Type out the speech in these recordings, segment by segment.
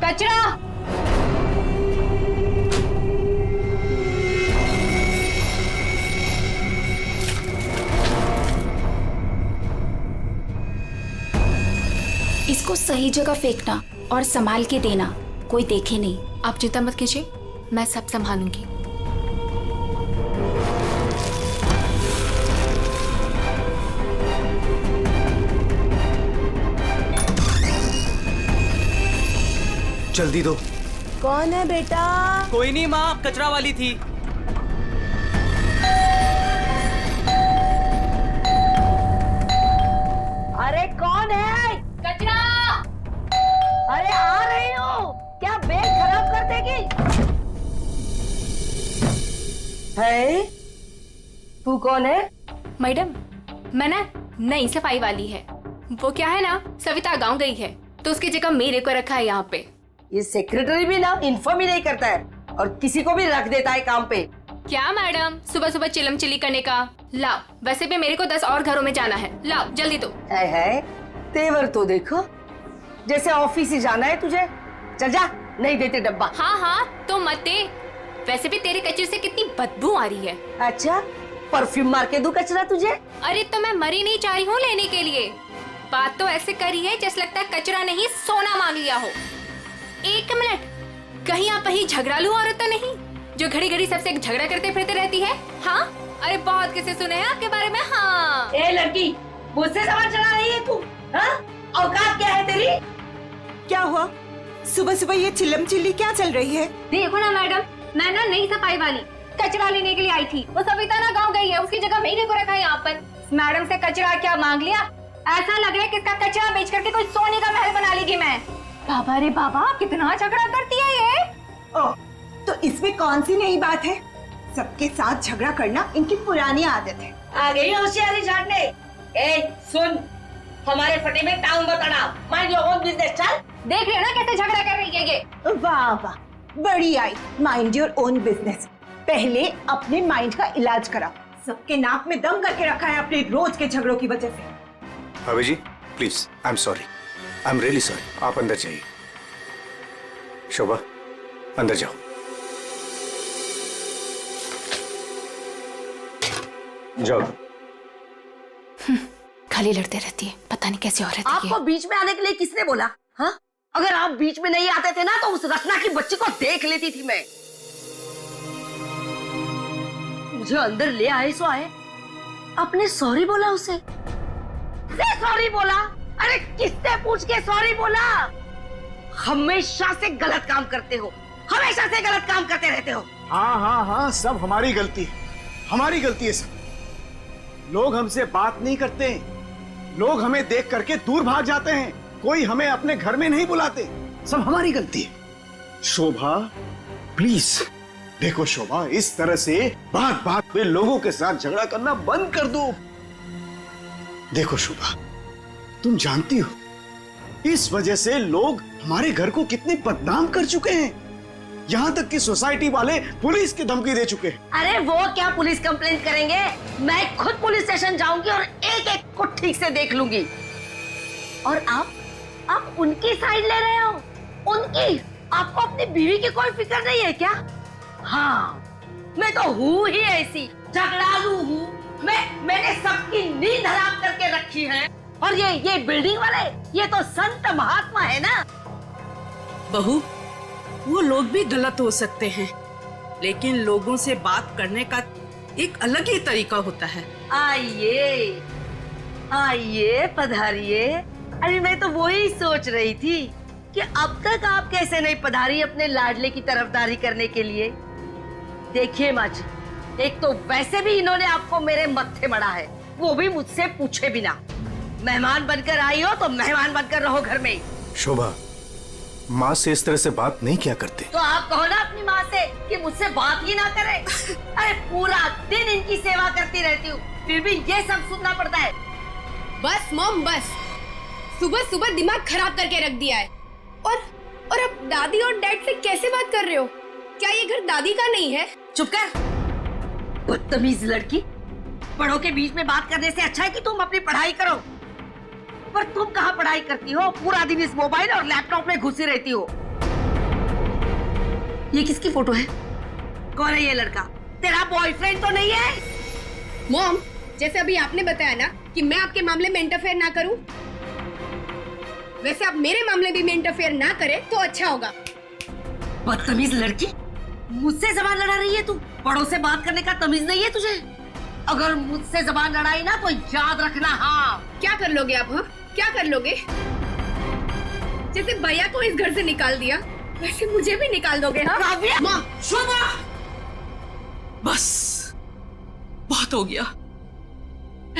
कचरा। इसको सही जगह फेंकना और संभाल के देना, कोई देखे नहीं। आप चिंता मत कीजिए, मैं सब संभालूंगी। जल्दी दो। कौन है बेटा? कोई नहीं माँ, कचरा वाली थी। अरे कौन है? कचरा। अरे आ रही हूँ। क्या बैग खराब कर देगी? है? तू कौन है? मैडम, मैं ना नई सफाई वाली है। वो क्या है ना, सविता गांव गई है तो उसकी जगह मेरे को रखा है यहाँ पे। ये सेक्रेटरी भी ना इन्फॉर्म ही नहीं करता है और किसी को भी रख देता है काम पे। क्या मैडम, सुबह सुबह चिलम चिली करने का। लाओ, वैसे भी मेरे को 10 और घरों में जाना है। लाओ जल्दी दो। है तेवर तो देखो, जैसे ऑफिस ही जाना है तुझे। चल जा, नहीं देते डब्बा। हाँ हाँ तो मत दे। वैसे भी तेरे कचरे से कितनी बदबू आ रही है। अच्छा, परफ्यूम मार के दूं कचरा तुझे? अरे तो मैं मरी नहीं चाह रही हूँ लेने के लिए। बात तो ऐसे करी है जैसे लगता है कचरा नहीं सोना मांग लिया हो। एक मिनट, कहीं आप वही झगड़ालू औरत तो नहीं जो घड़ी घड़ी सबसे झगड़ा करते फिरते रहती है? हाँ, अरे बहुत किस्से सुने हैं आपके बारे में। हाँ। ए लड़की, मुझसे सवाल चला रही है तू? हाँ? औकात क्या है तेरी? क्या हुआ? सुबह सुबह ये चिल्लम चिल्ली क्या चल रही है? देखो ना मैडम, मैं ना नई सफाई वाली कचरा लेने के लिए आई थी। वो सविता ना गाँव गई है, उसकी जगह मेरे को रखा है यहाँ पर। मैडम से कचरा क्या मांग लिया? ऐसा लग रहा है कि इसका कचरा बेच करके कोई सोने का महल बना लेगी मैं। बाबा रे बाबा, कितना झगड़ा करती है ये। ओह, तो इसमें कौन सी नई बात है? सबके साथ झगड़ा करना इनकी पुरानी आदत है। आ गई होशियारी झाड़ने। ए सुन, हमारे फटे में टाउन बताना। Mind your own business. चल। देख रहे हो ना कैसे झगड़ा कर रही है ये। वाह वाह, बड़ी आई। Mind your own business. पहले अपने माइंड का इलाज करा। सबके नाक में दम करके रखा है अपने रोज के झगड़ों की वजह से। भाभी जी please, I am sorry, I am really sorry. आप अंदर जाइए। शोभा, अंदर जाओ। जाओ। खाली लड़ते रहती है, पता नहीं कैसी औरत है ये। आपको बीच में आने के लिए किसने बोला? हाँ? अगर आप बीच में नहीं आते थे ना तो उस रचना की बच्ची को देख लेती थी मैं। मुझे अंदर ले आए सो आए। आपने सॉरी बोला उसे? सॉरी बोला? अरे किससे पूछ के सॉरी बोला? हमेशा से गलत काम करते हो, हमेशा से गलत काम करते रहते हो। हाँ हाँ हाँ, सब हमारी गलती है, हमारी गलती है सब। लोग हमसे बात नहीं करते, लोग हमें देख करके दूर भाग जाते हैं, कोई हमें अपने घर में नहीं बुलाते, सब हमारी गलती है। शोभा प्लीज देखो, शोभा इस तरह से बात बात पे लोगों के साथ झगड़ा करना बंद कर दो। देखो शोभा, तुम जानती हो इस वजह से लोग हमारे घर को कितने बदनाम कर चुके हैं। यहाँ तक कि सोसाइटी वाले पुलिस की धमकी दे चुके हैं। अरे वो क्या पुलिस कंप्लेंट करेंगे, मैं खुद पुलिस स्टेशन जाऊंगी और एक एक को ठीक से देख लूंगी। और आप उनकी साइड ले रहे हो? उनकी? आपको अपनी बीवी की कोई फिक्र नहीं है क्या? हाँ, मैं तो हूँ ही ऐसी, झगड़ालू हूँ। मैंने सबकी नींद हराम करके रखी है। और ये बिल्डिंग वाले, ये तो संत महात्मा है ना। बहू, वो लोग भी गलत हो सकते हैं, लेकिन लोगों से बात करने का एक अलग ही तरीका होता है। आइए आइए, पधारिए। अरे मैं तो वही सोच रही थी कि अब तक आप कैसे नहीं पधारी अपने लाडले की तरफदारी करने के लिए। देखिए माँ जी, एक तो वैसे भी इन्होंने आपको मेरे मत्थे मड़ा है, वो भी मुझसे पूछे बिना। मेहमान बनकर आई हो तो मेहमान बनकर रहो घर में। शोभा, माँ से इस तरह से बात नहीं किया करते। तो आप कहो ना अपनी माँ से कि मुझसे बात ही ना करे। अरे पूरा दिन इनकी सेवा करती रहती हूँ, फिर भी ये सब सुनना पड़ता है। बस मॉम बस, सुबह सुबह दिमाग खराब करके रख दिया है। और अब दादी और डैड से कैसे बात कर रहे हो? क्या ये घर दादी का नहीं है? चुप कर, बदतमीज लड़की। बड़ों के बीच में बात करने से अच्छा है कि तुम अपनी पढ़ाई करो। पर तुम कहाँ पढ़ाई करती हो? पूरा दिन इस मोबाइल और लैपटॉप में घुसी रहती हो। ये किसकी फोटो है? कौन है ये लड़का? तेरा बॉयफ्रेंड तो नहीं है? मॉम, जैसे अभी आपने बताया ना कि मैं आपके मामले में इंटरफेयर ना करूं, वैसे आप मेरे मामले भी में इंटरफेयर ना करें तो अच्छा होगा। बदतमीज लड़की, मुझसे जबान लड़ा रही है तू? बड़ों से बात करने का तमीज नहीं है तुझे? अगर मुझसे जबान लड़ाई ना तो याद रखना। हाँ, क्या कर लोगे आप? हाँ, क्या कर लोगे? जैसे भैया को इस घर से निकाल दिया वैसे मुझे भी निकाल दोगे? हाँ? काव्या! माँ, शोभा! बस बहुत हो गया।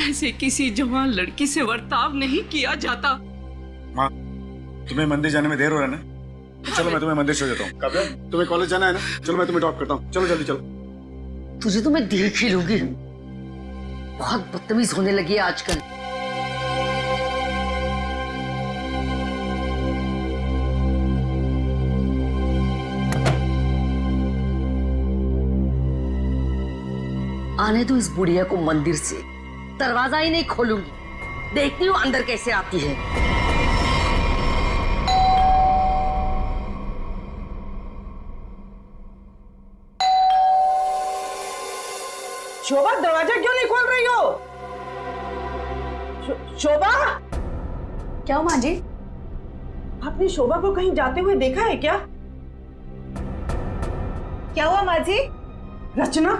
ऐसे किसी जवान लड़की से बर्ताव नहीं किया जाता। माँ, तुम्हें मंदिर जाने में देर हो रहा है ना, तो चलो मैं तुम्हें मंदिर छोड़ देता हूँ। काव्या, तुम्हें कॉलेज जाना है ना, चलो मैं तुम्हें ड्रॉप करता हूँ। चलो जल्दी चलो। तुझे तो मैं देख ही लूंगी। बहुत बदतमीज होने लगी है आजकल। आने दो इस बुढ़िया को मंदिर से, दरवाजा ही नहीं खोलूंगी। देखती हूँ अंदर कैसे आती है। शोभा, दरवाजा क्यों नहीं खोल रही हो? शोभा, क्या माँ जी? आपने शोभा को कहीं जाते हुए देखा है क्या? क्या हुआ माँ जी? रचना,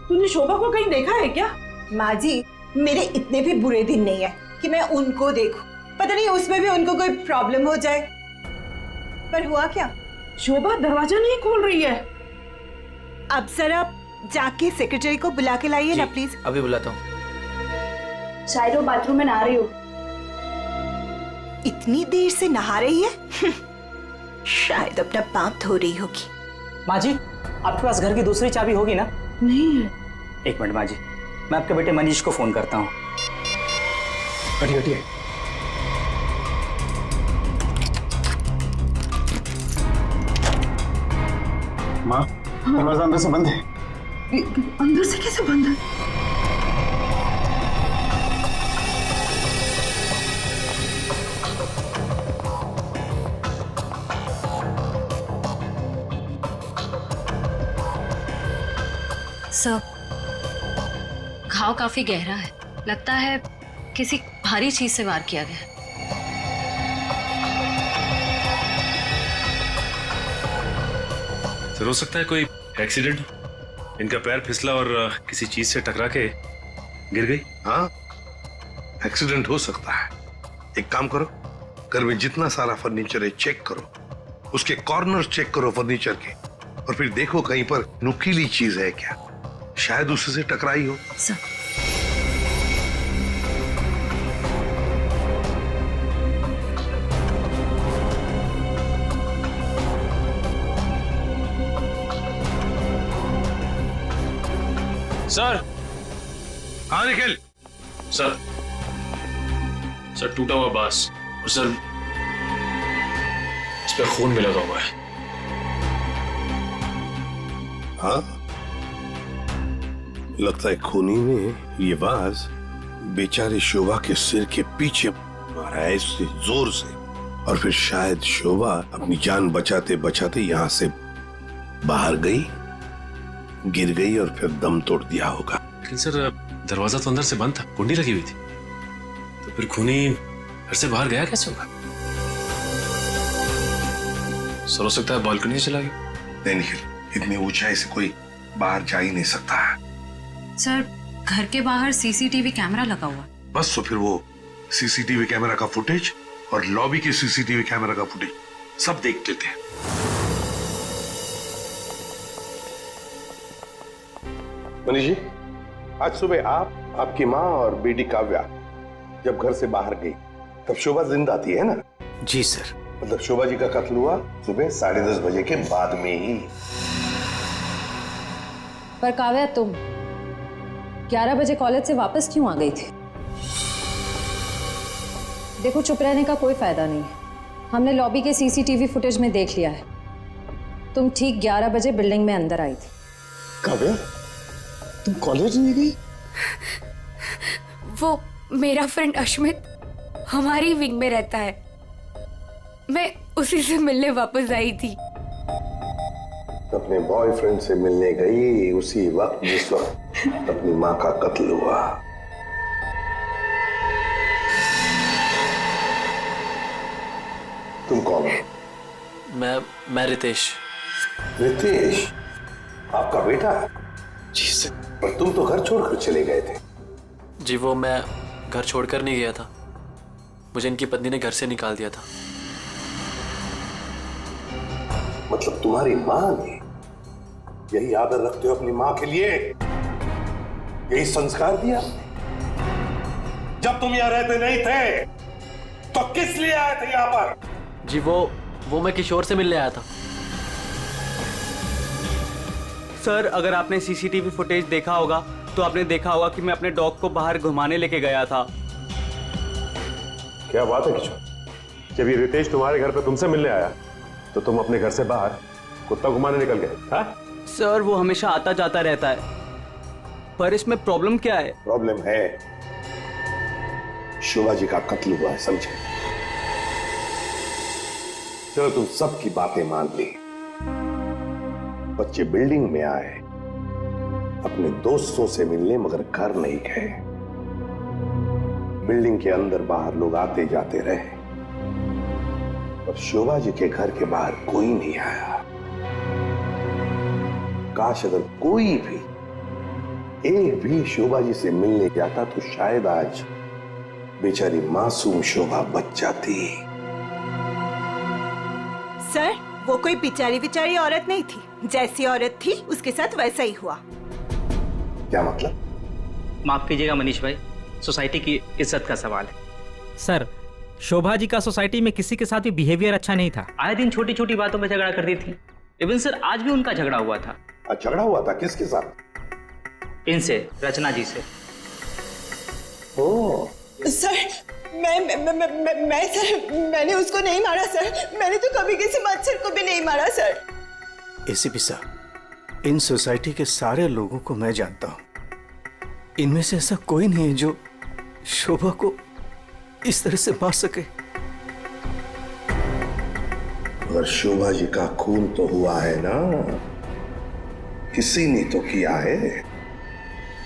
तूने शोभा को कहीं देखा है क्या? माँ जी, मेरे इतने भी बुरे दिन नहीं है कि मैं उनको देखूं। पता नहीं उसमें भी उनको कोई प्रॉब्लम हो जाए। पर हुआ क्या? शोभा दरवाजा नहीं खोल रही है। अब सर आप जाके सेक्रेटरी को बुला के लाइए ना प्लीज। अभी बुलाता हूँ। शायद वो बाथरूम में नहा रही हो। इतनी देर से नहा रही है? शायद अपना पाप धो रही होगी। माँ जी, आपके पास घर की दूसरी चाबी होगी ना? नहीं है। एक मिनट माँ जी, मैं आपके बेटे मनीष को फोन करता हूँ। हटिए हटिए। माँ, दरवाजा अंदर से बंद है। अंदर से कैसे बंद है? सर, घाव काफी गहरा है। लगता है किसी भारी चीज से वार किया गया। सर, हो सकता है कोई एक्सीडेंट। इनका पैर फिसला और किसी चीज से टकरा के गिर गई। हाँ, एक्सीडेंट हो सकता है। एक काम करो, घर में जितना सारा फर्नीचर है चेक करो, उसके कॉर्नर चेक करो फर्नीचर के, और फिर देखो कहीं पर नुकीली चीज है क्या, शायद उससे टकराई हो। Sir, sir. हाँ निखिल। सर, सर टूटा हुआ बांस और सर इस पे खून भी लगा हुआ है। हाँ, लगता है खूनी ने ये बाज बेचारे शोभा के सिर के पीछे मारा है इससे जोर से, और फिर शायद शोभा अपनी जान बचाते बचाते यहाँ से बाहर गई, गिर गई और फिर दम तोड़ दिया होगा। लेकिन सर, दरवाजा तो अंदर से बंद था, कुंडी लगी हुई थी, तो फिर खूनी घर से बाहर गया कैसे होगा? सर, हो सकता है बालकनी से चला गया। नहीं निखिल, इतनी ऊंचाई से कोई बाहर जा ही नहीं सकता है। सर, घर के बाहर सीसीटीवी कैमरा लगा हुआ। बस तो फिर वो सीसीटीवी कैमरा का फुटेज और लॉबी के सीसीटीवी कैमरा का फुटेज सब देख लेते हैं। मनीष जी, आज सुबह आप, आपकी माँ और बेटी काव्या जब घर से बाहर गई तब शोभा जिंदा थी, है ना? जी सर। मतलब शोभा जी का कत्ल हुआ सुबह 10:30 बजे के बाद में ही। पर काव्या, तुम 11 बजे कॉलेज से वापस क्यों आ गई थी? देखो, चुप रहने का कोई फायदा नहीं है। हमने लॉबी के सीसीटीवी फुटेज में देख लिया है। तुम ठीक 11 बजे बिल्डिंग में अंदर आई थी। काव्या, तुम कॉलेज नहीं गई? वो मेरा फ्रेंड अश्मित हमारी विंग में रहता है, मैं उसी से मिलने वापस आई थी। अपने बॉयफ्रेंड से मिलने गई उसी वक्त जिस वक्त अपनी मां का कत्ल हुआ। तुम कौन हो? मैं रितेश। रितेश आपका बेटा? जी सर। पर तुम तो घर छोड़कर चले गए थे। जी वो मैं घर छोड़कर नहीं गया था, मुझे इनकी पत्नी ने घर से निकाल दिया था। मतलब तुम्हारी माँ ने, यही आदर रखते हो अपनी माँ के लिए, यही संस्कार दिया? जब तुम यहाँ रहते नहीं थे तो किस लिए आए थे यहाँ पर? जी वो मैं किशोर से मिलने आया था। सर अगर आपने सीसीटीवी फुटेज देखा होगा तो आपने देखा होगा कि मैं अपने डॉग को बाहर घुमाने लेके गया था। क्या बात है किशोर, जब ये रितेश तुम्हारे घर पे तुमसे मिलने आया तो तुम अपने घर से बाहर कुत्ता घुमाने निकल गए? हाँ? सर वो हमेशा आता जाता रहता है, पर इसमें प्रॉब्लम क्या है? प्रॉब्लम है शोभा जी का कत्ल हुआ है, समझे? चलो तुम सबकी बातें मान ली, बच्चे बिल्डिंग में आए अपने दोस्तों से मिलने, मगर घर नहीं गए। बिल्डिंग के अंदर बाहर लोग आते जाते रहे, पर शोभा जी के घर के बाहर कोई नहीं आया। काश अगर कोई भी, एक भी शोभा जी से मिलने जाता तो शायद आज बेचारी मासूम शोभा बच जाती। सर वो कोई बेचारी औरत नहीं थी, जैसी औरत थी उसके साथ वैसा ही हुआ। क्या मतलब? माफ कीजिएगा मनीष भाई, सोसाइटी की इज्जत का सवाल है। सर शोभा जी का सोसाइटी में किसी के साथ भी बिहेवियर अच्छा नहीं था। आए दिन छोटी छोटी बातों में झगड़ा करती थी। इवन सर आज भी उनका झगड़ा हुआ था। झगड़ा हुआ था? किसके साथ? इनसे, रचना जी से। ओ सर मैं सर मैंने उसको नहीं मारा सर, मैंने तो कभी किसी मच्छर को भी नहीं मारा सर। एसीपी साहब, इन सोसाइटी के सारे लोगों को मैं जानता हूं, इनमें से ऐसा कोई नहीं है जो शोभा को इस तरह से मार सके। मगर शोभा जी का खून तो हुआ है ना, किसी ने तो किया है।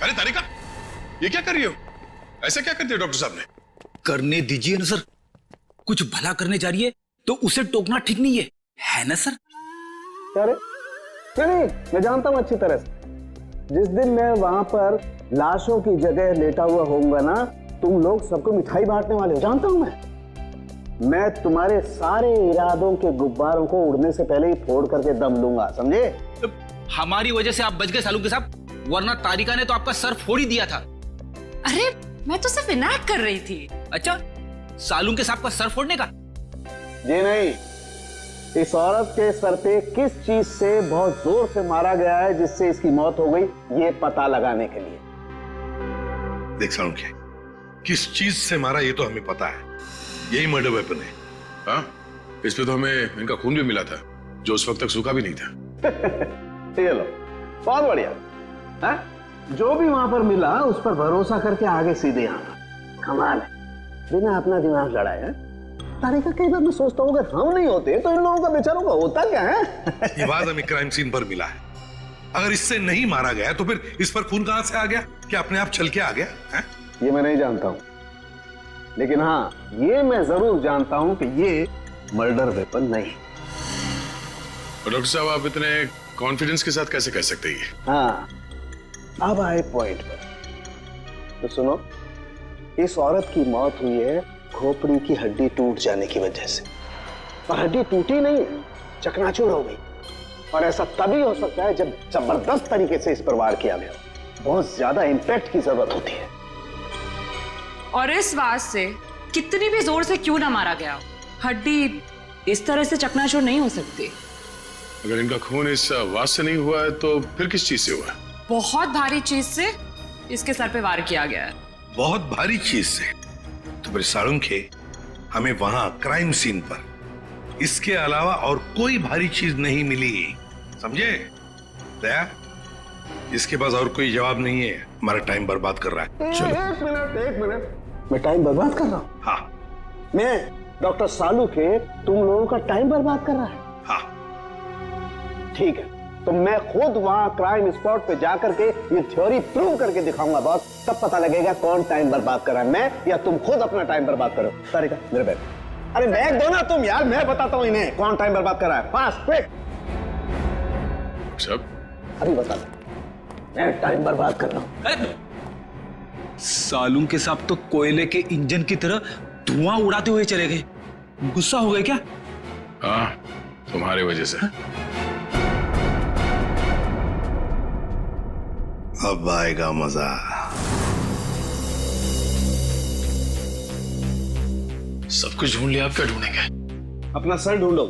अरे तारिका, ये क्या कर रही हो? ऐसा क्या करते हो डॉक्टर साहब ने? करने दीजिए ना सर, कुछ भला करने जा रही है तो उसे टोकना ठीक नहीं है ना सर? अरे नहीं, मैं जानता हूं अच्छी तरह से। जिस दिन मैं वहां पर लाशों की जगह लेटा हुआ होऊंगा ना, तुम लोग सबको मिठाई बांटने वाले हो, जानता हूं मैं तुम्हारे सारे इरादों के गुब्बारों को उड़ने से पहले ही फोड़ करके दम लूंगा, समझे? हमारी वजह से आप बच गए सालू के साथ, वरना तारिका ने तो आपका सर फोड़ ही दिया था। अरे मैं तो सिर्फ इनायत कर रही थी। अच्छा, सालू के साथ का सर फोड़ने का? जी नहीं, इस औरत के सर पे किस चीज से बहुत जोर से मारा गया है जिससे इसकी मौत हो गई, ये पता लगाने के लिए। देख सालुंखे, किस चीज से मारा ये तो हमें पता है, यही मर्डर वेपन है। हाँ, इस पे तो हमें इनका खून भी मिला था जो उस वक्त तक सूखा भी नहीं था। ये लो, बहुत बढ़िया। है? जो भी वहां पर मिला उस पर भरोसा करके आगे सीधे आना, कमाल है, बिना अपना दिमाग लड़ाए। है? तारिका, कई बार मैं सोचता हूँ अगर हम नहीं होते तो इन लोगों का बेचारों का होता क्या है? ये बात हमें क्राइम सीन पर मिला है। अगर इससे नहीं मारा गया तो फिर इस पर खून कहां से आ गया? क्या अपने आप चल के आ गया है? ये मैं नहीं जानता हूं, लेकिन हाँ ये मैं जरूर जानता हूं कि ये मर्डर वेपन नहीं। डॉक्टर साहब, आप इतने कॉन्फिडेंस के साथ कैसे कह सकते हैं? हाँ, अब आए पॉइंट पर। तो सुनो, इस औरत की मौत हुई है खोपड़ी की हड्डी टूट जाने की वजह से, और हड्डी टूटी नहीं, चकनाचूर हो गई। और ऐसा तभी हो सकता है जब जबरदस्त तरीके से इस पर वार किया गया, बहुत ज्यादा इंपैक्ट की जरूरत होती है। और इस वार से कितनी भी जोर से क्यों ना मारा गया, हड्डी इस तरह से चकनाचूर नहीं हो सकती। अगर इनका खून इस वार से नहीं हुआ है तो फिर किस चीज से हुआ है? बहुत भारी चीज से इसके सर पे वार किया गया है। बहुत भारी चीज से? तो फिर सालुंखे, हमें वहां क्राइम सीन पर इसके अलावा और कोई भारी चीज नहीं मिली, समझे? दया, इसके पास और कोई जवाब नहीं है, हमारा टाइम बर्बाद कर रहा है। चलो। एक मिनट, मैं टाइम बर्बाद कर रहा हूँ? हाँ। मैं डॉक्टर सालू के तुम लोगों का टाइम बर्बाद कर रहा है? हाँ। ठीक है, तो मैं खुद वहां क्राइम स्पॉट पे जाकर के ये थ्योरी प्रूव करके दिखाऊंगा बॉस। तब पता लगेगा कौन टाइम बर्बाद कर रहा है, मैं या तुम खुद अपना टाइम बर्बाद करो। तारिका मेरे बैग, अरे बैग दो ना तुम यार, मैं बताता हूँ इन्हें कौन टाइम बर्बाद कर रहा है। Fast quick. सब अभी बता दो, मैं टाइम बर्बाद कर रहा हूँ। सालून के साथ तो कोयले के इंजन की तरह धुआं उड़ाते हुए चले गए। गुस्सा हो गए क्या? हाँ, तुम्हारी वजह से। अब आएगा मजा। सब कुछ ढूंढ लिया, आप क्या ढूंढेंगे? अपना सर ढूंढो।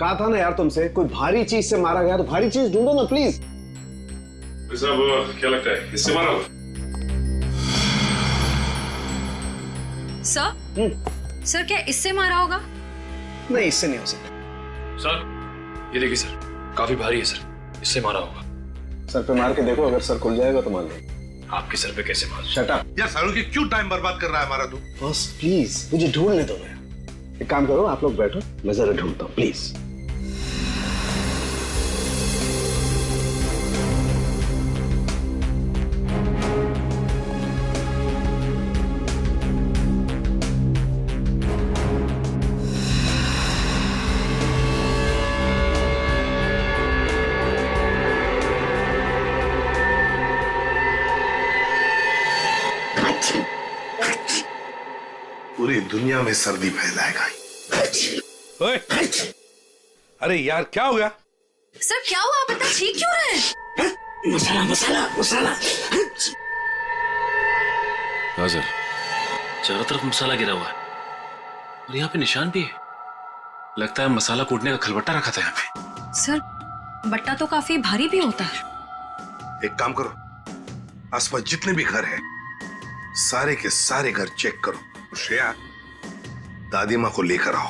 कहा था ना यार तुमसे, कोई भारी चीज से मारा गया तो भारी चीज ढूंढो ना प्लीज। साहब क्या लगता है, इससे मारा होगा? सर क्या इससे मारा होगा? नहीं, इससे नहीं हो सकता। सर ये देखिए सर, काफी भारी है सर, इससे मारा होगा। सर पे मार के देखो, अगर सर खुल जाएगा तो मान लो। आपके सर पे कैसे मार? शट अप यार सालू की क्यों टाइम बर्बाद कर रहा है हमारा तू? बॉस प्लीज मुझे ढूंढने दो। मैं एक काम करो, आप लोग बैठो, मैं जरा ढूंढता हूँ प्लीज। पूरी दुनिया में सर्दी फैलाएगा। ओए, अरे यार क्या हो गया? सर क्या हुआ, आप इतना चीख क्यों रहे हैं? मसाला मसाला मसाला। हाँ सर, चारों तरफ मसाला गिरा हुआ है और यहाँ पे निशान भी है। लगता है मसाला कूटने का खलबट्टा रखा था यहाँ पे। सर बट्टा तो काफी भारी भी होता है। एक काम करो, आसपास जितने भी घर हैं, सारे के सारे घर चेक करो। श्रेया, दादी माँ को लेकर आओ।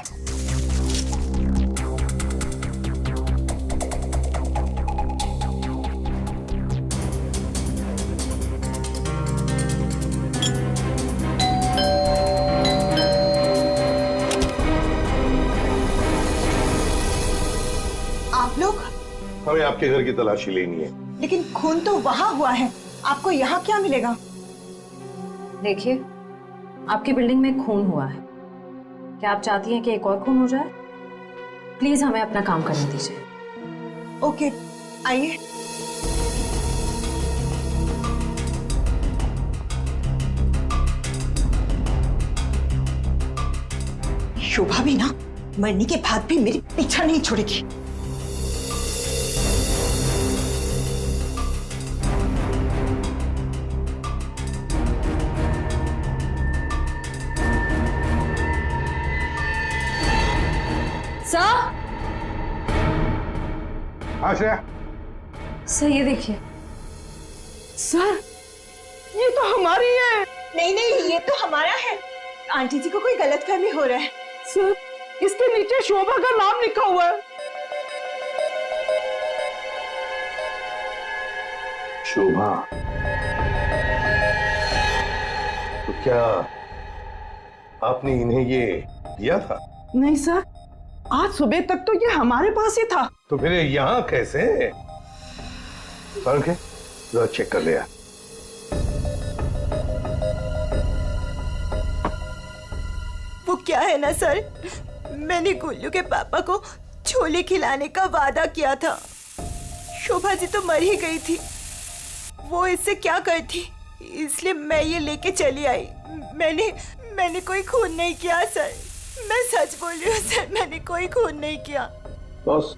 आप लोग? हमें आपके घर की तलाशी लेनी है। लेकिन खून तो वहां हुआ है, आपको यहाँ क्या मिलेगा? देखिए, आपकी बिल्डिंग में खून हुआ है। क्या आप चाहती हैं कि एक और खून हो जाए? प्लीज हमें अपना काम करने दीजिए। ओके, आइए। शोभा भी ना मरने के बाद भी मेरी पीछा नहीं छोड़ेगी। श्रेया, सर ये देखिए। सर ये तो हमारी है। नहीं नहीं, ये तो हमारा है। आंटी जी को कोई गलतफहमी हो रहा है। सर इसके नीचे शोभा का नाम लिखा हुआ है। शोभा? तो क्या आपने इन्हें ये दिया था? नहीं सर, आज सुबह तक तो ये हमारे पास ही था। तो फिर यहाँ कैसे? जरा चेक कर लिया। वो क्या है ना सर, मैंने गुल्लू के पापा को छोले खिलाने का वादा किया था। शोभा जी तो मर ही गई थी, वो इससे क्या करती, इसलिए मैं ये लेके चली आई। मैंने कोई खून नहीं किया सर, मैं सच बोल रही हूँ सर, मैंने कोई खून नहीं किया। बॉस,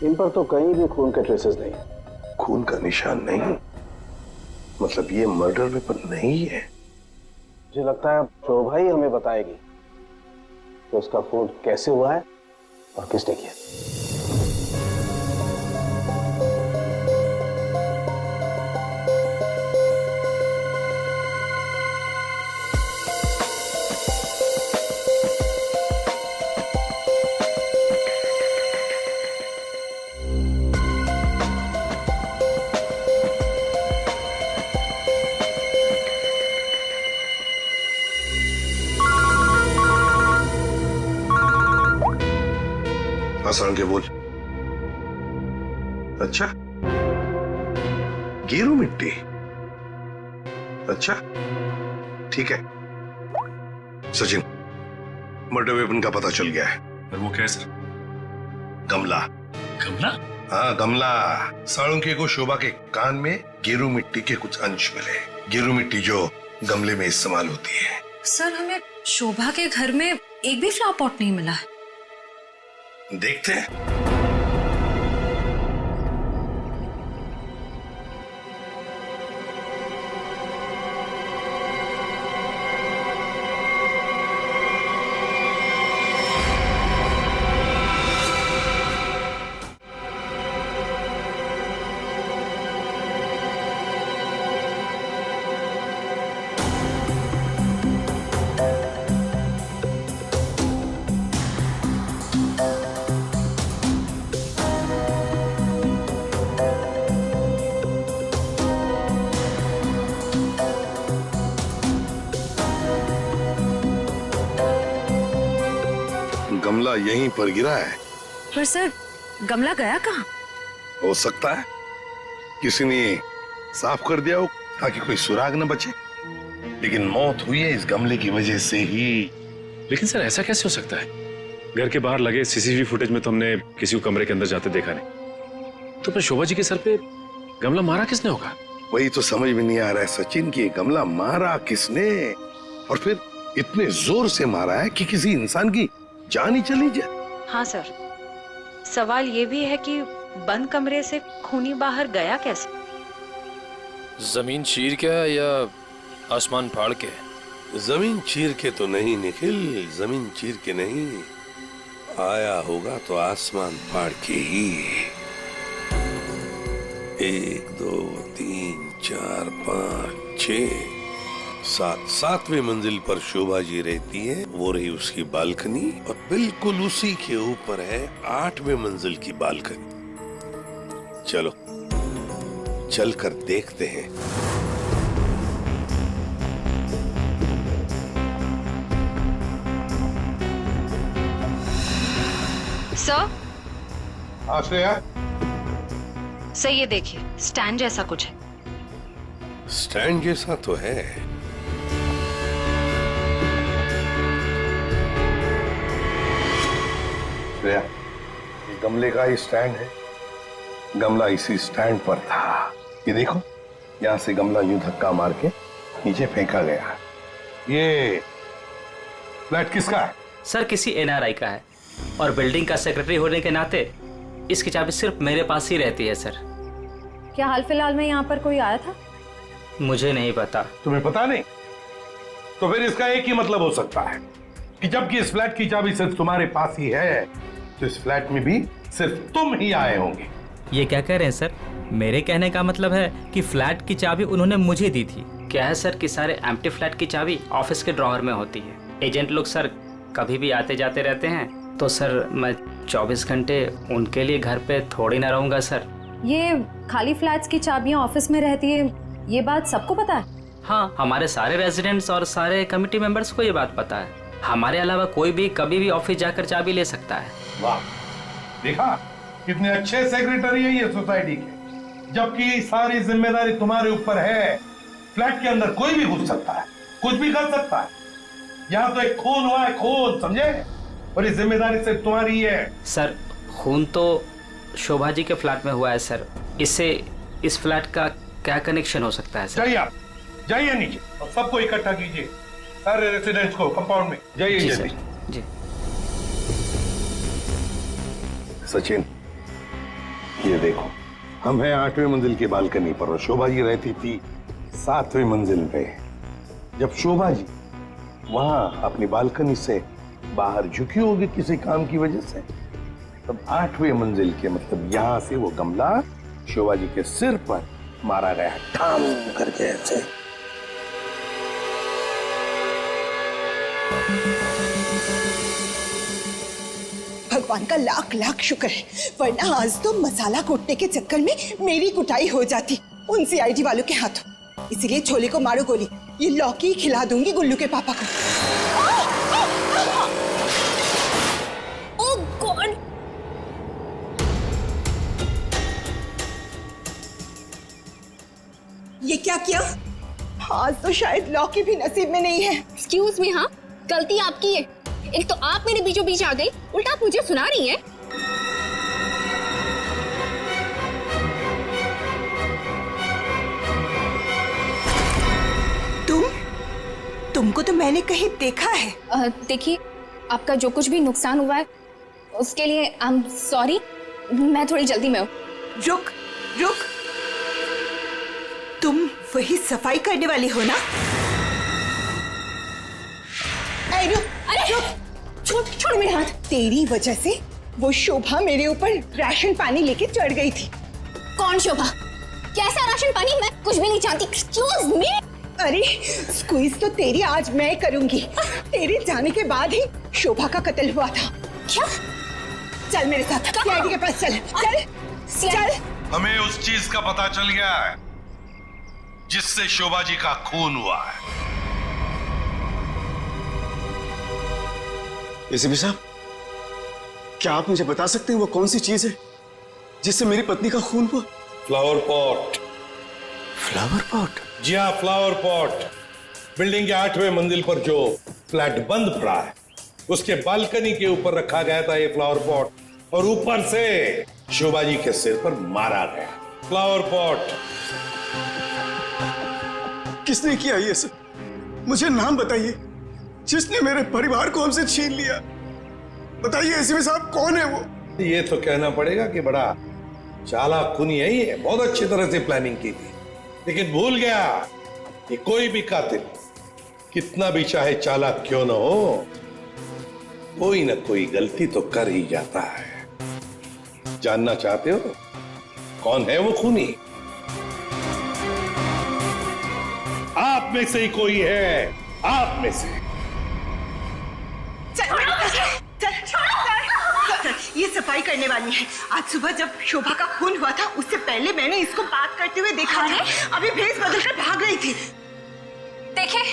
इन पर तो कहीं भी खून के ट्रेसेस नहीं। खून का निशान नहीं? मतलब ये मर्डर वेपन नहीं है? मुझे लगता है शोभा ही हमें बताएगी कि उसका खून कैसे हुआ है और किसने किया। आसान के बोल। अच्छा, गेरू मिट्टी। अच्छा ठीक है सचिन, मर्डर वेपन का पता चल गया है। और वो क्या है सर? गमला। गमला? हाँ गमला। साळुंके को शोभा के कान में गेरू मिट्टी के कुछ अंश मिले। गेरू मिट्टी जो गमले में इस्तेमाल होती है। सर हमें शोभा के घर में एक भी फ्लावर पॉट नहीं मिला है। देखते हैं। गमला यहीं पर गिरा है। पर सर गमला गया कहाँ? हो सकता है किसी ने साफ कर दिया हो ताकि कोई सुराग न बचे, लेकिन मौत हुई है इस गमले की वजह से ही। लेकिन सर ऐसा कैसे हो सकता है? घर के बाहर लगे सीसीटीवी फुटेज में तो हमने किसी को कमरे के अंदर जाते देखा नहीं। तो फिर शोभा जी के सर पे गमला मारा किसने होगा? वही तो समझ में नहीं आ रहा है सचिन कि गमला मारा किसने, और फिर इतने जोर से मारा है कि किसी इंसान की जान ही चली जाए। हाँ सर, सवाल ये भी है कि बंद कमरे से खूनी बाहर गया कैसे? जमीन चीर के या आसमान फाड़ के? जमीन चीर के तो नहीं निखिल, जमीन चीर के नहीं, आया होगा तो आसमान फाड़ के ही। 1 2 3 4 5 6 7वें मंजिल पर शोभा जी रहती है, वो रही उसकी बालकनी, और बिल्कुल उसी के ऊपर है 8वें मंजिल की बालकनी। चलो चलकर देखते हैं। सर? श्रेया, सर ये देखिए, स्टैंड जैसा कुछ है। स्टैंड जैसा तो है। श्रेया, ये गमले का ही स्टैंड है। गमला इसी स्टैंड पर था। ये देखो, यहाँ से गमला यूं धक्का मार के नीचे फेंका गया। ये फ्लैट किसका है? सर किसी एनआरआई का है, और बिल्डिंग का सेक्रेटरी होने के नाते इसकी चाबी सिर्फ मेरे पास ही रहती है। सर क्या हाल फिलहाल में यहाँ पर कोई आया था? मुझे नहीं पता। तुम्हें पता नहीं? तो फिर इसका एक ही मतलब हो सकता है कि जबकि इस फ्लैट की चाबी सिर्फ तुम्हारे पास ही है, तो इस फ्लैट में भी सिर्फ तुम ही आए होंगे। ये क्या कह रहे हैं सर? मेरे कहने का मतलब है कि फ्लैट की चाबी उन्होंने मुझे दी थी। क्या है सर कि सारे एम्प्टी फ्लैट की चाबी ऑफिस के ड्रॉअर में होती है। एजेंट लोग सर कभी भी आते जाते रहते हैं, तो सर मैं 24 घंटे उनके लिए घर पे थोड़ी ना रहूंगा सर। ये खाली फ्लैट्स की चाबियां ऑफिस में रहती है, ये बात सबको पता है? हाँ, हमारे सारे रेजिडेंट्स और सारे कमिटी मेंबर्स को ये बात पता है। हमारे अलावा कोई भी कभी भी ऑफिस जाकर चाबी ले सकता है। वाह, देखा कितने अच्छे सेक्रेटरी है ये सोसाइटी के, जबकि सारी जिम्मेदारी तुम्हारे ऊपर है। फ्लैट के अंदर कोई भी घुस सकता है, कुछ भी कर सकता है। यहाँ तो एक खून हुआ है, खून, समझे? और ये जिम्मेदारी सिर्फ तुम्हारी है। सर खून तो शोभा जी के फ्लैट में हुआ है सर, इससे इस फ्लैट का क्या कनेक्शन हो सकता है सर? जाइए, आप जाइए नीचे और सबको इकट्ठा कीजिए, सारे रेसिडेंट्स को कंपाउंड में। जाइए जल्दी। जी सचिन, ये देखो, हम हैं 8वें मंजिल की बालकनी पर और शोभा जी रहती थी 7वें मंजिल पे। जब शोभा जी वहां अपनी बालकनी से बाहर झुकी होगी किसी काम की वजह से, तब 8वें मंजिल के मतलब यहां से वो गमला शोभा जी के सिर पर मारा गया, ठाम करके ऐसे। भगवान का लाख लाख शुक्र है, वरना आज तो मसाला कूटने के चक्कर में मेरी कुटाई हो जाती उन सीआईडी वालों के हाथों। इसीलिए छोले को मारो गोली, ये लौकी खिला दूंगी गुल्लू के पापा को। ओह गॉड! क्या किया? आज तो शायद लॉ के भी नसीब में नहीं है। एक्सक्यूज मी, हाँ गलती आपकी है। एक तो आप मेरे बीचों बीच आ गई, उल्टा आप मुझे सुना रही हैं। तुमको तो मैंने कहीं देखा है। देखिए, आपका जो कुछ भी नुकसान हुआ है उसके लिए आई एम सॉरी। मैं थोड़ी जल्दी में हूँ। रुक रुक, तुम वही सफाई करने वाली हो ना? छोड़ मेरे हाथ। तेरी वजह से वो शोभा मेरे ऊपर राशन पानी लेके चढ़ गई थी। कौन शोभा? कैसा राशन पानी? मैं कुछ भी नहीं जानती। Excuse me. अरे स्क्वीज तो तेरी आज मैं करूंगी। तेरे जाने के बाद ही शोभा का कत्ल हुआ था। क्या? चल मेरे साथ, सीआईडी के पास चल। चल चल। हमें उस चीज का पता चल गया है जिससे शोभा जी का खून हुआ है। एसीपी साहब, क्या आप मुझे बता सकते हैं वो कौन सी चीज है जिससे मेरी पत्नी का खून हुआ? Flower pot. Flower pot? जी हाँ, फ्लावर पॉट। बिल्डिंग के 8वें मंजिल पर जो फ्लैट बंद पड़ा है उसके बालकनी के ऊपर रखा गया था ये फ्लावर पॉट और ऊपर से शोभा जी के सिर पर मारा गया। Flower pot. किसने किया ये सब? मुझे नाम बताइए जिसने मेरे परिवार को हमसे छीन लिया। बताइए एसीपी साहब, कौन है वो? ये तो कहना पड़ेगा कि बड़ा चालाक खूनी है ये। बहुत अच्छी तरह से प्लानिंग की थी, लेकिन भूल गया कि कोई भी कातिल कितना भी चाहे चालाक क्यों ना हो, कोई ना कोई गलती तो कर ही जाता है। जानना चाहते हो कौन है वो खूनी? आप में से ही कोई है, आप में से। ये सफाई करने वाली है। आज सुबह जब शोभा का खून हुआ था उससे पहले मैंने इसको बात करते हुए देखा था। अभी भेस बदलकर भाग रही थी। देखिए,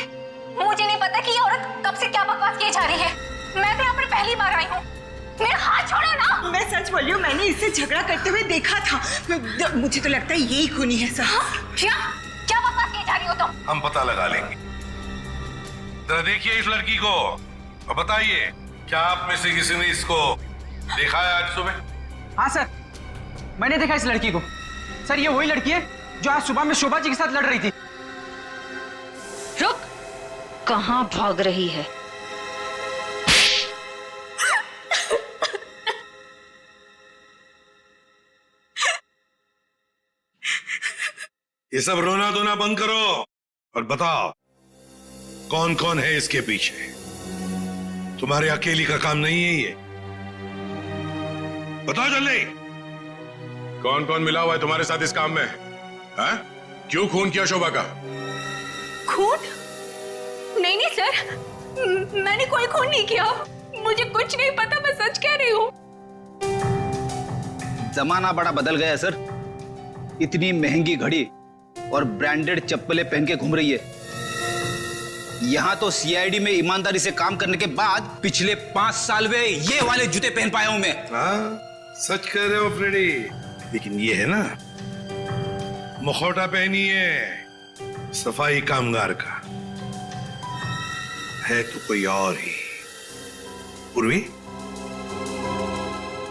मुझे नहीं पता कि ये औरत कब से क्या बकवास किए जा रही है। मैं तो यहाँ पर पहली बार आई हूँ। मेरा हाथ छोड़ो ना। मैं सच बोल रही हूँ, मैंने इससे झगड़ा करते हुए देखा था। मुझे तो लगता है यही खूनी है सर। क्या बकवास किए जा रही हो तुम? हम पता लगा लेंगे। जरा देखिए इस लड़की को और बताइए, क्या आप में से किसी ने इसको देखा है आज सुबह? हाँ सर, मैंने देखा इस लड़की को। सर, ये वही लड़की है जो आज सुबह में शोभा जी के साथ लड़ रही थी। रुक, कहाँ भाग रही है? ये सब रोना धोना बंद करो और बताओ कौन कौन है इसके पीछे। तुम्हारे अकेली का काम नहीं है ये। बताओ जल्दी। कौन कौन मिला हुआ है तुम्हारे साथ इस काम में? है? क्यों खून किया शोभा का? खून? नहीं सर, मैंने कोई खून नहीं किया। मुझे कुछ नहीं पता, मैं सच कह रही हूँ। जमाना बड़ा बदल गया है सर। इतनी महंगी घड़ी और ब्रांडेड चप्पलें पहन के घूम रही है। यहां तो सीआईडी में ईमानदारी से काम करने के बाद पिछले 5 साल में ये वाले जूते पहन पाया हूं मैं। हाँ, सच कह रहे हो फ्रेडी। लेकिन ये है ना, मुखौटा पहनी है सफाई कामगार का, है तो कोई और ही। पूर्वी,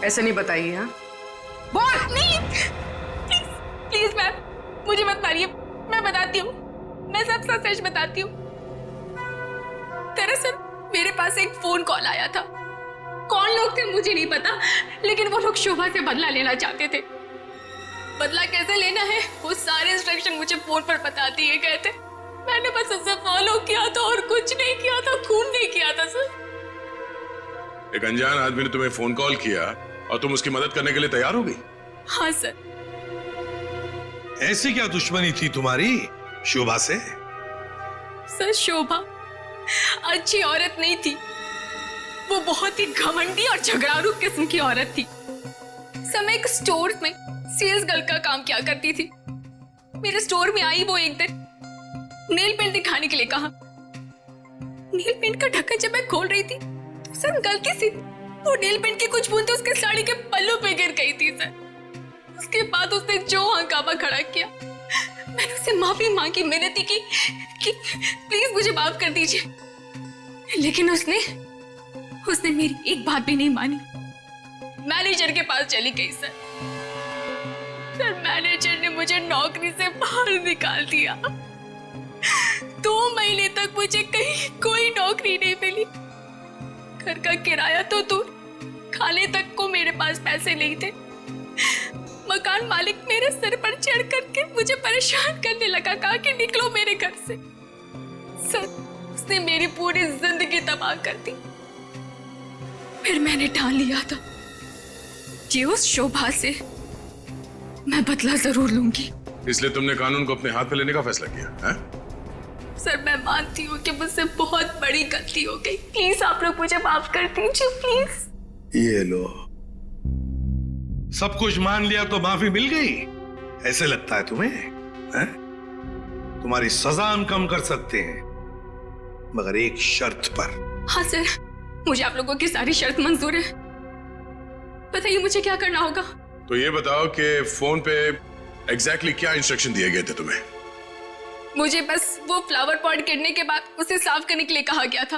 ऐसे नहीं बताइए। हाँ, बोल नहीं। प्लीज मैम, मुझे मत मारिए। मैं बताती हूँ, मैं सब सच बताती हूँ। दरअसल मेरे पास एक फोन कॉल आया था। कौन लोग थे मुझे नहीं पता, लेकिन वो लोग शोभा से बदला लेना चाहते थे। बदला कैसे लेना है वो सारे इंस्ट्रक्शन मुझे फोन पर बता दिए गए थे। मैंने बस उसे फॉलो किया था और कुछ नहीं किया था, खून नहीं किया था सर। एक अनजान आदमी ने तुम्हें फोन कॉल किया और तुम उसकी मदद करने के लिए तैयार हो गई? हाँ सर। ऐसी क्या दुश्मनी थी तुम्हारी शोभा से? सर, शोभा अच्छी औरत नहीं थी। वो बहुत ही घमंडी और झगड़ालू किस्म की औरत थी। समय एक स्टोर में सेल्स गर्ल का काम किया करती थी। मेरे स्टोर में आई वो एक दिन, नेल पेंट दिखाने के लिए कहा। नेल पेंट का ढक्कन जब मैं खोल रही थी तो सर गलती से वो नेल पेंट की कुछ बूंदें उसके साड़ी के पल्लू पे गिर गई थी सर। उसके बाद उसने जो हंगामा खड़ा किया मैंने उससे माफी मांगी, मिन्नती की कि प्लीज मुझे माफ कर दीजिए, लेकिन उसने मेरी एक बात भी नहीं मानी। मैनेजर के पास चली गई सर। मैनेजर ने मुझे नौकरी से बाहर निकाल दिया। 2 महीने तक मुझे कहीं कोई नौकरी नहीं मिली। घर का किराया तो दूर, खाने तक को मेरे पास पैसे नहीं थे। मकान मालिक मेरे सिर पर चढ़ करके मुझे परेशान करने लगा, कहा कि निकलो मेरे घर से। सर, उसने मेरी पूरी जिंदगी तबाह कर दी। फिर मैंने ठान लिया था कि उस शोभा से मैं बदला जरूर लूंगी। इसलिए तुमने कानून को अपने हाथ में लेने का फैसला किया है? सर, मैं मानती हूँ कि मुझसे बहुत बड़ी गलती हो गई। प्लीज आप लोग मुझे माफ कर दीजिए, प्लीज। ये लो, सब कुछ मान लिया तो माफी मिल गई? ऐसे लगता है तुम्हें? है? तुम्हारी सजा हम कम कर सकते हैं, मगर एक शर्त पर। हाँ सर, मुझे आप लोगों की सारी शर्त मंजूर है। बताइए मुझे क्या करना होगा। तो ये बताओ कि फोन पे एग्जैक्टली क्या इंस्ट्रक्शन दिए गए थे तुम्हें? मुझे बस वो फ्लावर पॉट गिरने के बाद उसे साफ करने के लिए कहा गया था।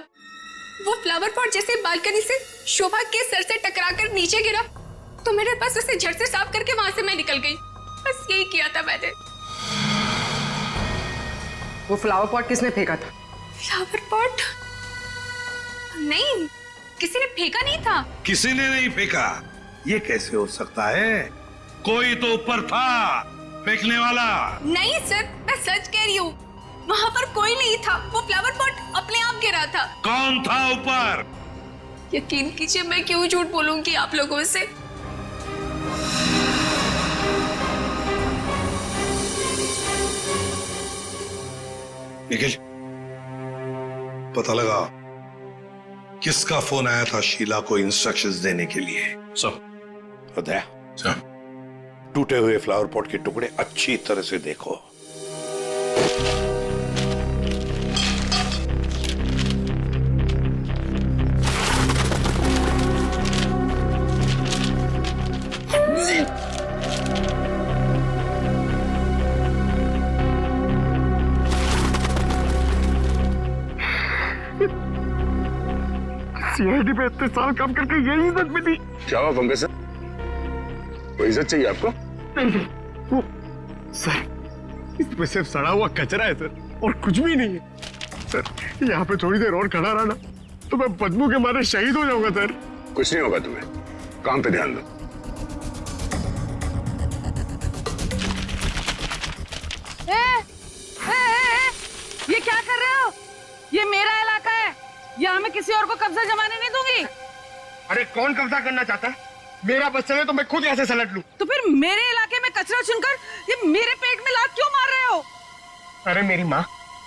वो फ्लावर पॉट जैसे बालकनी से शोभा के सर से टकराकर नीचे गिरा, तो मेरे पास उसे झट से साफ करके वहां से मैं निकल गई। बस यही किया था मैंने। वो फ्लावर पॉट किसने फेंका था? Flower pot? नहीं, किसी ने फेंका नहीं था। किसी ने नहीं फेंका? ये कैसे हो सकता है? कोई तो ऊपर था फेंकने वाला। नहीं सर, मैं सच कह रही हूँ, वहाँ पर कोई नहीं था। वो फ्लावर पॉट अपने आप गिरा था। कौन था ऊपर? यकीन कीजिए, मैं क्यों झूठ बोलूंगी आप लोगों से। निखिल, पता लगा किसका फोन आया था शीला को इंस्ट्रक्शंस देने के लिए? सर, टूटे हुए फ्लावर पॉट के टुकड़े अच्छी तरह से देखो। सीआईडी पे इतने साल काम करके यही इज्जत मिली। क्या हुआ पंकज सर? कोई इज्जत चाहिए आपको? नहीं, वो सर, इसमें सिर्फ सड़ा हुआ कचरा है सर, और कुछ भी नहीं है सर। यहाँ पे थोड़ी देर और खड़ा रहा ना तो मैं बदबू के मारे शहीद हो जाऊंगा सर। कुछ नहीं होगा तुम्हें, काम पे ध्यान दो। ये क्या कर रहे हो? ये मेरा इलाका है, यहाँ मैं किसी और को कब्जा जमाने नहीं दूंगी। अरे कौन कब्जा करना चाहता है? मेरा बच्चा है तो मैं खुद यहाँ से सलट लूं। तो फिर मेरे इलाके में कचरा चुनकर ये मेरे पेट में लात क्यों मार रहे हो? अरे मेरी माँ,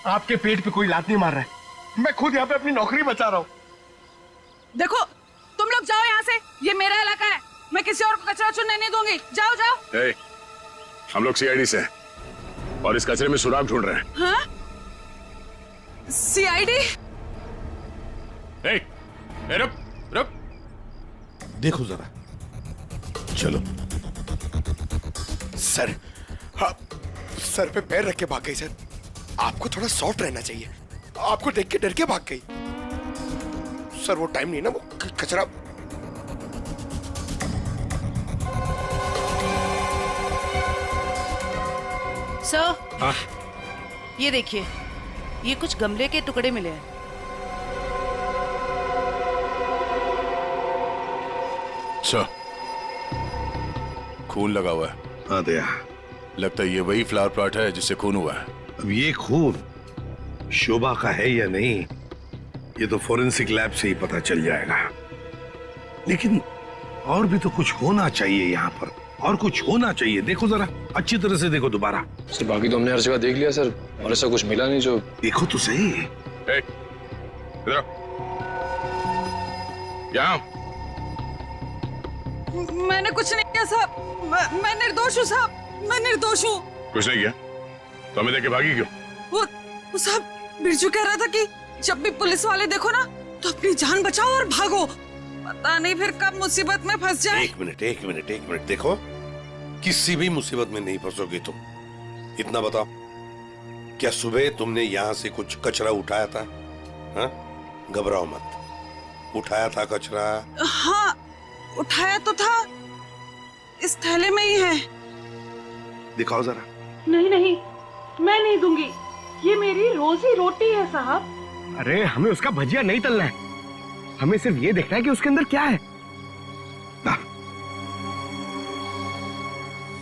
आपके पेट पे कोई लात नहीं मार रहा है, मैं खुद यहाँ पे अपनी नौकरी बचा रहा हूँ। देखो, तुम लोग जाओ यहाँ से, ये मेरा इलाका है, मैं किसी और को कचरा चुनने नहीं दूंगी। जाओ जाओ। हम लोग सीआईडी से हैं और इस कचरे में सुराग ढूंढ रहे हैं। हाँ? सीआईडी? रुक रुक, देखो जरा, चलो। सर, हाँ, सर पे पैर रख के भाग गई सर। आपको थोड़ा सॉफ्ट रहना चाहिए, आपको देख के डर के भाग गई। सर वो टाइम नहीं ना, वो कचरा। सर, हाँ? ये देखिए, ये कुछ गमले के टुकड़े मिले हैं। सर, खून लगा हुआ है। हाँ दया, लगता है ये वही फ्लावर प्लॉट है जिससे खून हुआ है। अब ये खून शोभा का है या नहीं, ये तो फोरेंसिक लैब से ही पता चल जाएगा। लेकिन और भी तो कुछ होना चाहिए यहाँ पर, और कुछ होना चाहिए। देखो जरा, अच्छी तरह से देखो दोबारा। सर बाकी तो हमने हर जगह देख लिया सर, और ऐसा कुछ मिला नहीं। जो देखो तो सही। इधर यहाँ। मैंने कुछ नहीं किया साहब, मैं निर्दोष हूँ साहब, मैं निर्दोष हूँ। कुछ नहीं किया तो हमें देखे भागी क्यों? वो साहब, बिरजू कह रहा था कि जब भी पुलिस वाले देखो ना तो अपनी जान बचाओ और भागो, पता नहीं फिर कब मुसीबत में फंस जाए। एक मिनट, देखो, किसी भी मुसीबत में नहीं फंसोगे तुम। इतना बताओ, क्या सुबह तुमने यहां से कुछ कचरा उठाया था? हाँ? घबराओ मत, उठाया था कचरा? हाँ, उठाया तो था, इस थैले में ही है। दिखाओ जरा। नहीं नहीं, मैं नहीं दूंगी, ये मेरी रोजी रोटी है साहब। अरे हमें उसका भजिया नहीं तलना है, हमें सिर्फ ये देखना है कि उसके अंदर क्या है।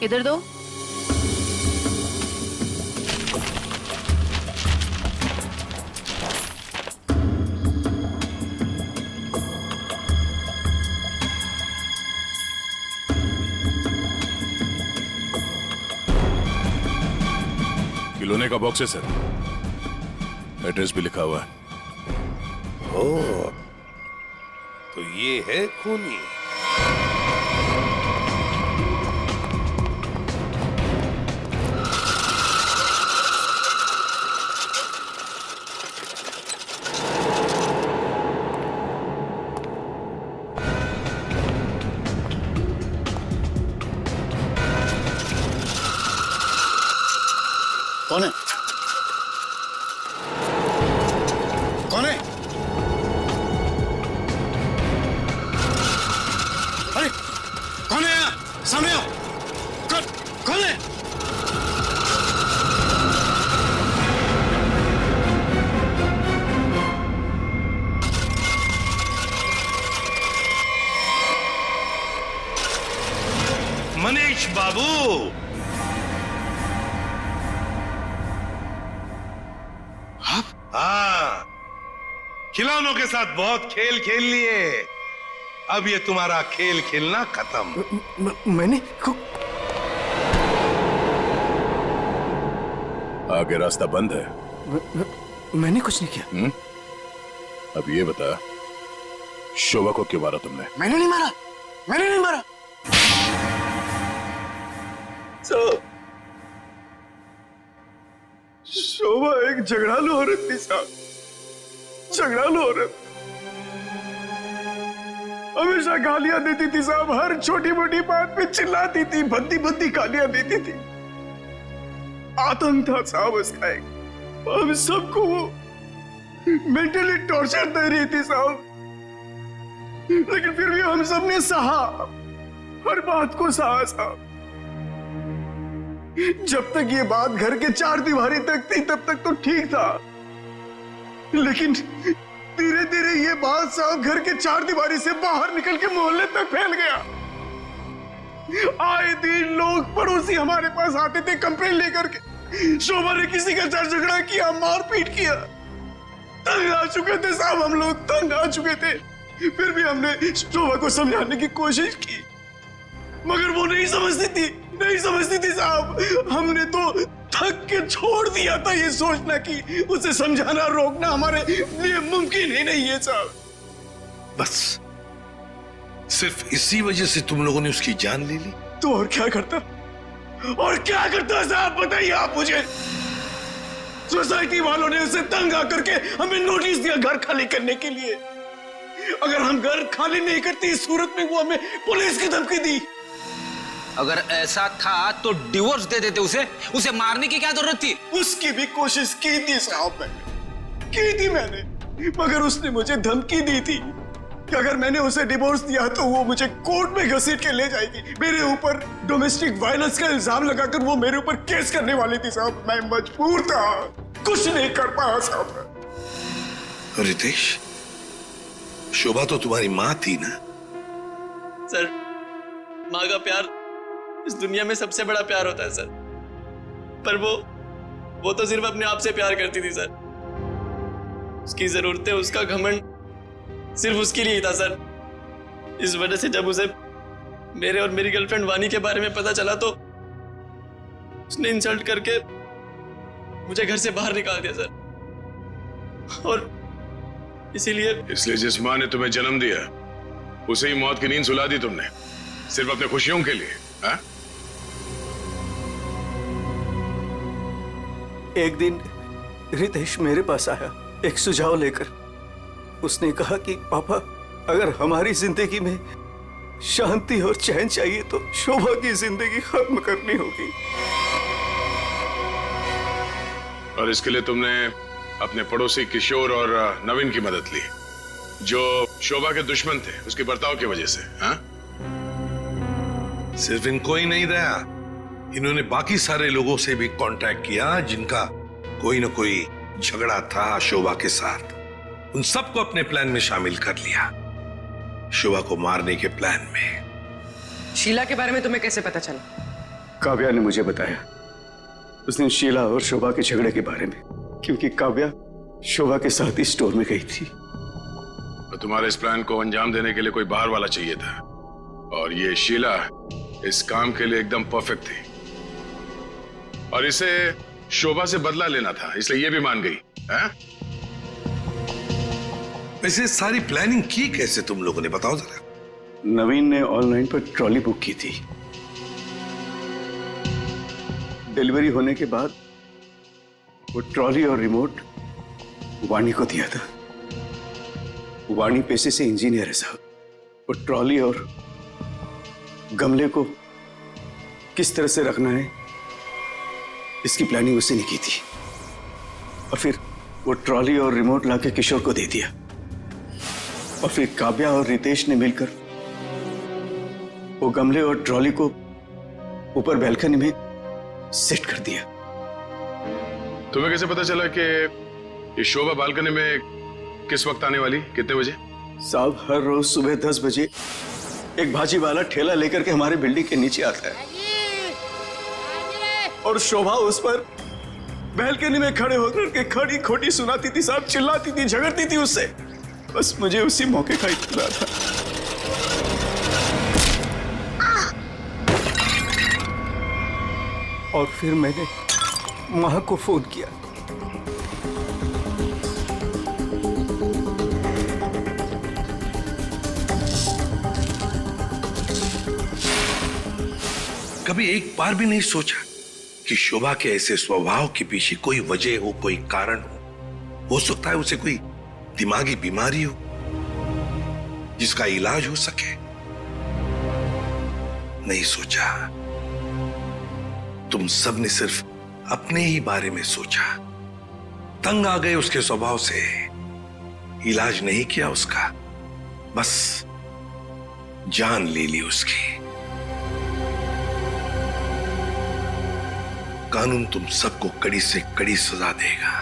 इधर दो। खिलौने का बॉक्स है सर, एड्रेस भी लिखा हुआ है। ओह, तो ये है खूनी। कौन है? कौन है? अरे कौन है यहाँ? सामने आओ। कौन है? मनीष बाबू, हाँ, खिलौनों के साथ बहुत खेल खेल लिए, अब ये तुम्हारा खेल खेलना खत्म। मैंने आगे रास्ता बंद है। मैंने कुछ नहीं किया। अब ये बता, शोभा को क्यों मारा तुमने? मैंने नहीं मारा, मैंने नहीं मारा। शोभा एक झगड़ालू औरत थी साहब, झगड़ालू औरत। हमेशा गालियां देती थी साहब, हर छोटी मोटी बात पे चिल्लाती थी, भद्दी भद्दी गालियां देती थी। आतंक था साहब उसका एक। हम सबको वो मेंटली टॉर्चर दे रही थी साहब, लेकिन फिर भी हम सबने सहा, हर बात को सहा साहब। जब तक ये बात घर के चार दीवारी तक थी तब तक तो ठीक था, लेकिन धीरे धीरे ये बात साहब घर के चार दीवारी से बाहर निकल के मोहल्ले तक फैल गया। आए दिन लोग पड़ोसी हमारे पास आते थे कंप्लेन लेकर के, शोभा ने किसी का झगड़ा किया, मारपीट किया। तंग आ चुके थे साहब हम लोग, तंग आ चुके थे। फिर भी हमने शोभा को समझाने की कोशिश की, मगर वो नहीं समझती थी, नहीं समझती थी साहब। हमने तो थक के छोड़ दिया था ये सोचना कि उसे समझाना रोकना हमारे लिए मुमकिन ही नहीं है साहब। बस सिर्फ इसी वजह से तुम लोगों ने उसकी जान ले ली? तो और क्या करता, और क्या करता साहब, बताइए आप मुझे। सोसाइटी वालों ने उसे तंग आकर के हमें नोटिस दिया घर खाली करने के लिए। अगर हम घर खाली नहीं करते इस सूरत में वो हमें पुलिस की धमकी दी। अगर ऐसा था तो डिवोर्स दे देते उसे मारने की क्या जरूरत थी? उसकी भी कोशिश की थी साहब, मैंने की थी मैंने, मगर उसने मुझे धमकी दी थी कि अगर मैंने उसे डिवोर्स दिया तो वो मुझे कोर्ट में घसीट के ले जाएगी। मेरे ऊपर डोमेस्टिक वायलेंस का इल्जाम लगाकर वो मेरे ऊपर केस करने वाली थी साहब। मैं मजबूर था, कुछ नहीं कर पाया साहब। रितेश, शोभा तो तुम्हारी माँ थी ना? सर, माँ का प्यार इस दुनिया में सबसे बड़ा प्यार होता है सर, पर वो तो सिर्फ अपने आप से प्यार करती थी सर। उसकी जरूरतें, उसका घमंड सिर्फ उसके लिए ही था सर। इस वजह से जब उसे मेरे और मेरी गर्लफ्रेंड वानी के बारे में पता चला तो उसने इंसल्ट करके मुझे घर से बाहर निकाल दिया सर। और इसलिए जिस माँ ने तुम्हें जन्म दिया उसे ही मौत की नींद सुला दी तुमने, सिर्फ अपने खुशियों के लिए। हा? एक दिन रितेश मेरे पास आया एक सुझाव लेकर। उसने कहा कि पापा, अगर हमारी जिंदगी में शांति और चैन चाहिए तो शोभा की जिंदगी खत्म करनी होगी। और इसके लिए तुमने अपने पड़ोसी किशोर और नवीन की मदद ली, जो शोभा के दुश्मन थे उसके बर्ताव की वजह से। हाँ, सिर्फ इनको ही नहीं रहा, इन्होंने बाकी सारे लोगों से भी कांटेक्ट किया जिनका कोई ना कोई झगड़ा था शोभा के साथ। उन सबको अपने प्लान में शामिल कर लिया, शोभा को मारने के प्लान में। शीला के बारे में तुम्हें कैसे पता चला? काव्या ने मुझे बताया उस दिन शीला और शोभा के झगड़े के बारे में, क्योंकि काव्या शोभा के साथ ही स्टोर में गई थी। तो तुम्हारे इस प्लान को अंजाम देने के लिए कोई बाहर वाला चाहिए था, और ये शीला इस काम के लिए एकदम परफेक्ट थी, और इसे शोभा से बदला लेना था, इसलिए ये भी मान गई। है? वैसे सारी प्लानिंग की कैसे तुम लोगों ने, बताओ जरा। नवीन ने ऑनलाइन पर ट्रॉली बुक की थी। डिलीवरी होने के बाद वो ट्रॉली और रिमोट वाणी को दिया था। वाणी पेशे से इंजीनियर है साहब। वो ट्रॉली और गमले को किस तरह से रखना है इसकी प्लानिंग उसने नहीं की थी, और फिर वो ट्रॉली और रिमोट लाके किशोर को दे दिया, और फिर काव्या और रितेश ने मिलकर वो गमले और ट्रॉली को ऊपर बैल्कनी में सेट कर दिया। तुम्हें कैसे पता चला कि ये शोभा बालकनी में किस वक्त आने वाली, कितने बजे? साहब, हर रोज सुबह 10 बजे एक भाजी वाला ठेला लेकर के हमारे बिल्डिंग के नीचे आता है, और शोभा उस पर बैल्कनी में खड़े होकर के खड़ी खोटी सुनाती थी साहब, चिल्लाती थी, झगड़ती थी उससे। बस मुझे उसी मौके का इत्तला था। और फिर मैंने मां को फोन किया। कभी एक बार भी नहीं सोचा कि शोभा के ऐसे स्वभाव के पीछे कोई वजह हो, कोई कारण हो सकता है उसे कोई दिमागी बीमारी हो जिसका इलाज हो सके? नहीं सोचा। तुम सब ने सिर्फ अपने ही बारे में सोचा, तंग आ गए उसके स्वभाव से, इलाज नहीं किया उसका, बस जान ले ली उसकी। कानून तुम सबको कड़ी से कड़ी सजा देगा।